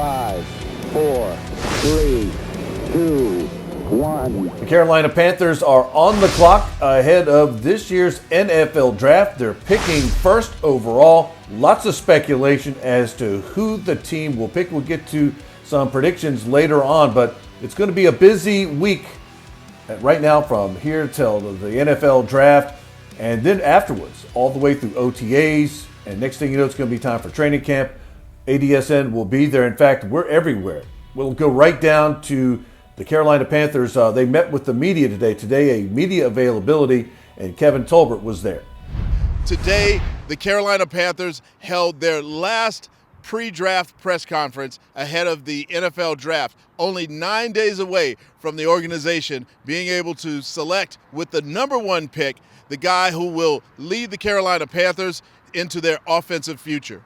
5, 4, 3, 2, 1. The Carolina Panthers are on the clock ahead of this year's NFL draft. They're picking first overall. Lots of speculation as to who the team will pick. We'll get to some predictions later on, but it's going to be a busy week right now from here till the NFL draft, and then afterwards, all the way through OTAs, and next thing you know, it's going to be time for training camp. ADSN will be there. In fact, we're everywhere. We'll go right down to the Carolina Panthers. They met with the media today. Today, a media availability, and Kevin Tolbert was there. Today, the Carolina Panthers held their last pre-draft press conference ahead of the NFL draft, only 9 days away from the organization being able to select with the number 1 pick the guy who will lead the Carolina Panthers into their offensive future.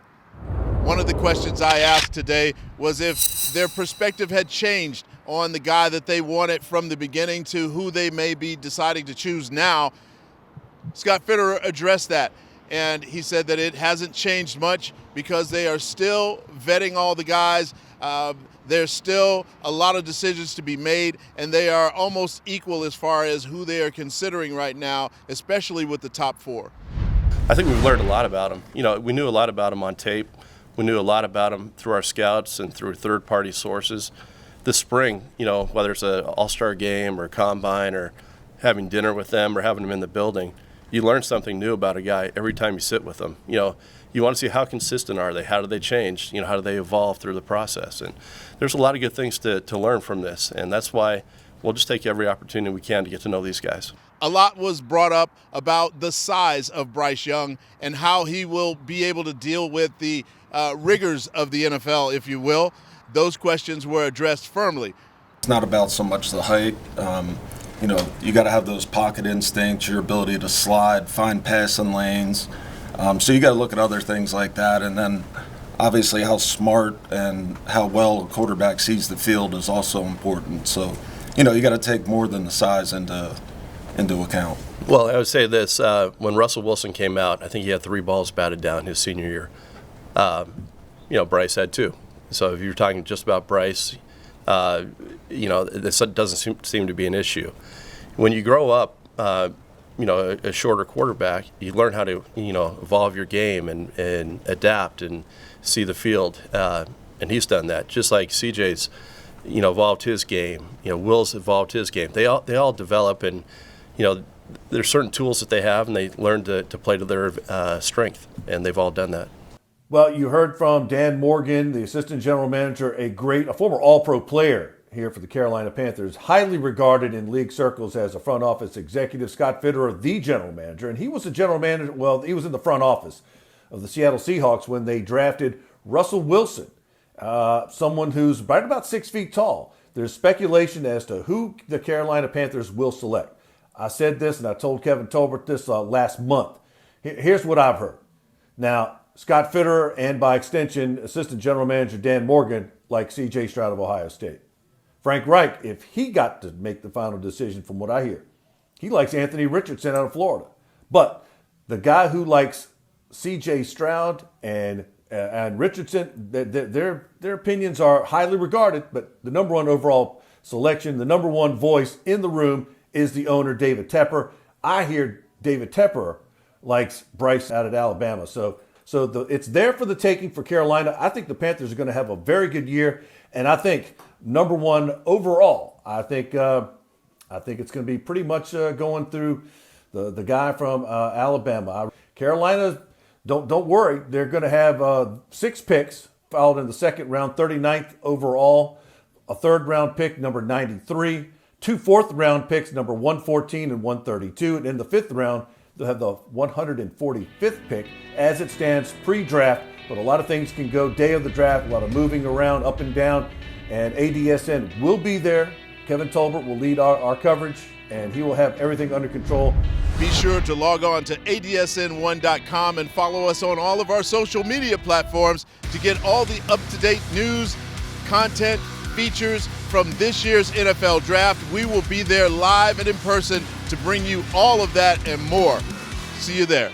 One of the questions I asked today was if their perspective had changed on the guy that they wanted from the beginning to who they may be deciding to choose now. Scott Fitterer addressed that, and he said that it hasn't changed much because they are still vetting all the guys. There's still a lot of decisions to be made, and they are almost equal as far as who they are considering right now, especially with the top 4. I think we've learned a lot about him. We knew a lot about him on tape. We knew a lot about him through our scouts and through third-party sources. This spring, whether it's an all-star game or combine or having dinner with them or having them in the building, you learn something new about a guy every time you sit with them. You want to see how consistent are they, how do they change, how do they evolve through the process. And there's a lot of good things to learn from this, and that's why we'll just take every opportunity we can to get to know these guys. A lot was brought up about the size of Bryce Young and how he will be able to deal with the rigors of the NFL, if you will. Those questions were addressed firmly. It's not about so much the height. You got to have those pocket instincts, your ability to slide, find passing lanes. So you got to look at other things like that. And then obviously how smart and how well a quarterback sees the field is also important. So, you got to take more than the size into account. Well, I would say this. When Russell Wilson came out, I think he had 3 balls batted down his senior year. Bryce had 2. So if you're talking just about Bryce, this doesn't seem to be an issue. When you grow up, a shorter quarterback, you learn how to, evolve your game and adapt and see the field. And he's done that, just like CJ's, evolved his game. Will's evolved his game. They all develop, and, there's certain tools that they have, and they learn to play to their strength, and they've all done that. Well, you heard from Dan Morgan, the assistant general manager, a former All-Pro player here for the Carolina Panthers, highly regarded in league circles as a front office executive. Scott Fitterer, the general manager, and he was the general manager, he was in the front office of the Seattle Seahawks when they drafted Russell Wilson, someone who's right about 6 feet tall. There's speculation as to who the Carolina Panthers will select. I said this, and I told Kevin Tolbert this last month. Here's what I've heard. Now, Scott Fitterer and, by extension, assistant general manager Dan Morgan like C.J. Stroud of Ohio State. Frank Reich, if he got to make the final decision from what I hear, he likes Anthony Richardson out of Florida. But the guy who likes C.J. Stroud and Richardson, their opinions are highly regarded, but the number 1 overall selection, the number 1 voice in the room is the owner, David Tepper. I hear David Tepper likes Bryce out at Alabama. So it's there for the taking for Carolina. I think the Panthers are going to have a very good year, and I think number 1 overall. I think it's going to be pretty much going through the guy from Alabama. Carolina, don't worry. They're going to have 6 picks, followed in the second round, 39th overall, a third-round pick, number 93, 2 fourth-round picks, number 114 and 132, and in the 5th round, they'll have the 145th pick as it stands pre-draft, but a lot of things can go day of the draft, a lot of moving around, up and down, and ADSN will be there. Kevin Tolbert will lead our coverage, and he will have everything under control. Be sure to log on to adsn1.com and follow us on all of our social media platforms to get all the up-to-date news, content, features from this year's NFL Draft. We will be there live and in person to bring you all of that and more. See you there.